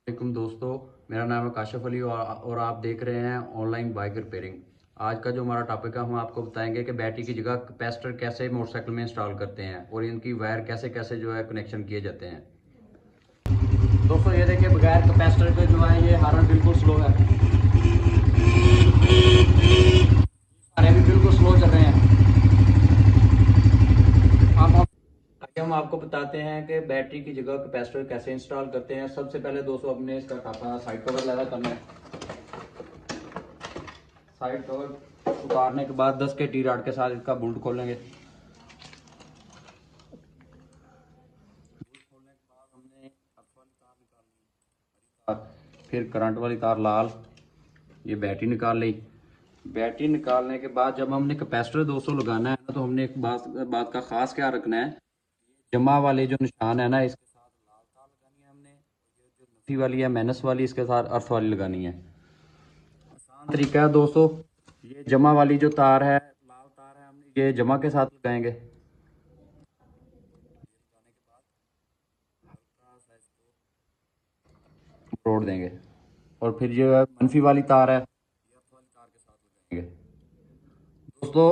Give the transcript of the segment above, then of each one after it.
वालेकुम दोस्तों, मेरा नाम है काशिफ अली और आप देख रहे हैं ऑनलाइन बाइक रिपेयरिंग। आज का जो हमारा टॉपिक है, हम आपको बताएंगे कि बैटरी की जगह कैपेसिटर कैसे मोटरसाइकिल में इंस्टॉल करते हैं और इनकी वायर कैसे कैसे जो है कनेक्शन किए जाते हैं। दोस्तों ये देखिए, बगैर कैपेसिटर के जो है ये हार्न बिल्कुल स्लो है, अरे भी बिल्कुल स्लो चल रहे हैं। आइए हम आपको बताते हैं कि बैटरी की जगह कैपेसिटर कैसे इंस्टॉल करते हैं। सबसे पहले दोस्तों अपने इसका साइड कवर लगा करना है। साइड कवर उतारने के बाद 10 के टी रॉड के साथ इसका बोल्ट खोलेंगे। बोल्ट खोलने के बाद हमने अर्थ वाली तार निकालनी है, फिर करंट वाली तार लाल, ये बैटरी निकाल ली। बैटरी निकालने के बाद जब हमने कैपेसिटर 200 लगाना है ना, तो हमने एक बात का खास ख्याल रखना है। जमा वाले जो निशान है ना, इसके साथ लाल तार लगानी है हमने, ये जो नफी वाली है माइनस वाली, इसके साथ अर्थ वाली लगानी है। आसान तरीका है दोस्तों। ये जमा वाली जो तार है, लाल तार है, हमने ये जमा के साथ लगाएंगे। लगाने के बाद हल्का सा इसको मोड़ देंगे और फिर जो है मनफी वाली तार है, ये अर्थ वाली तार के साथ लगाएंगे। दोस्तों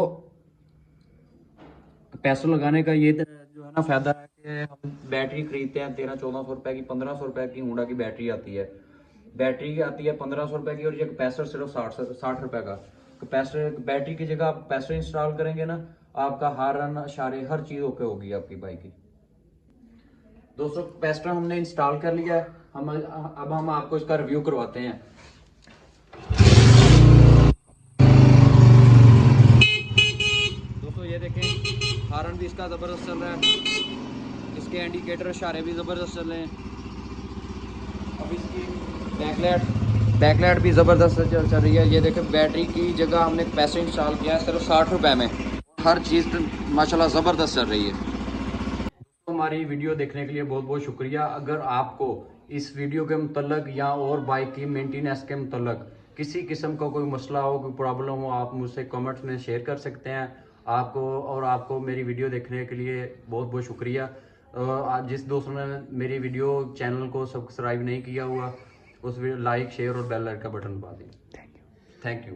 पैसों लगाने का ये जो है ना फायदा है कि हम बैटरी खरीदते हैं 1300-1400 रुपए की, 1500 रुपए की होंडा की बैटरी आती है। बैटरी आती है 1500 रुपए की और ये कैपेसिटर सिर्फ 60 रुपए का। कैपेसिटर बैटरी की जगह आप कैपेसिटर इंस्टॉल करेंगे ना, आपका हार्न इशारे हर चीज ओके होगी आपकी बाइक की। दोस्तों कैपेसिटर हमने इंस्टॉल कर लिया है, अब हम आपको इसका रिव्यू करवाते हैं। दोस्तों ये देखें, हार्न भी इसका ज़बरदस्त चल रहा है, इसके इंडिकेटर इशारे भी ज़बरदस्त चल रहे हैं। अब इसकी बैकलाइट भी ज़बरदस्त चल रही है। ये देखें, बैटरी की जगह हमने पैसे इंस्टॉल किया है सिर्फ 60 रुपए में, हर चीज़ माशाल्लाह ज़बरदस्त चल रही है। तो हमारी वीडियो देखने के लिए बहुत बहुत शुक्रिया। अगर आपको इस वीडियो के मतलब या और बाइक की मेंटेनेंस के मतलब किसी किस्म का कोई मसला हो, कोई प्रॉब्लम हो, आप मुझसे कमेंट्स में शेयर कर सकते हैं। आपको मेरी वीडियो देखने के लिए बहुत बहुत शुक्रिया। जिस दोस्तों ने मेरी वीडियो चैनल को सब्सक्राइब नहीं किया हुआ, उस लाइक शेयर और बेल आइकन का बटन दबा दें। Thank you.